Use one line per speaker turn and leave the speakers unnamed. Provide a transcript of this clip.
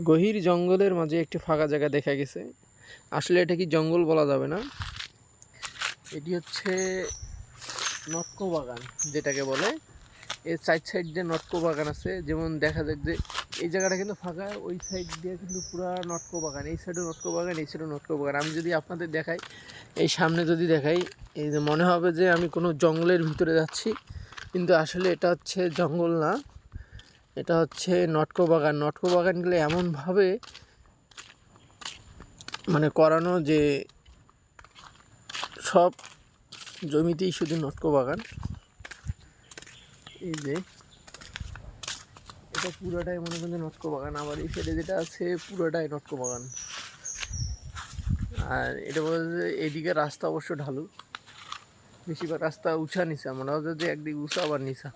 গহীর জঙ্গলের মাঝে একটি ফাঁকা জায়গা দেখা গেছে। আসলে এটা কি জঙ্গল বলা যাবে না, এটি হচ্ছে নটকো বাগান যেটাকে বলে। এর সাইড দিয়ে নটকো বাগান আছে। যেমন দেখা যাক যে এই জায়গাটা কিন্তু ফাঁকা, ওই সাইড দিয়ে কিন্তু পুরা নটকো বাগান, এই সাইডেও নটকো বাগান, এই সাইডেও নটকো বাগান। আমি যদি আপনাদের দেখাই, এই সামনে যদি দেখাই, এই যে মনে হবে যে আমি কোনো জঙ্গলের ভিতরে যাচ্ছি, কিন্তু আসলে এটা হচ্ছে জঙ্গল না, এটা হচ্ছে নটকো বাগান। নটকো বাগানগুলো এমনভাবে মানে করানো যে সব জমিতেই শুধু নটকো বাগান। এই যে এটা পুরোটাই মনে করেন নটকো বাগান, আবার এই সাইডে যেটা আছে পুরোটাই নটকো বাগান। আর এটা বলতে যে এদিকে রাস্তা অবশ্য ঢালু, বেশিরভাগ রাস্তা উঁচা নিচা, মনে হচ্ছে যে একদিকে উঁচা আবার নিচা।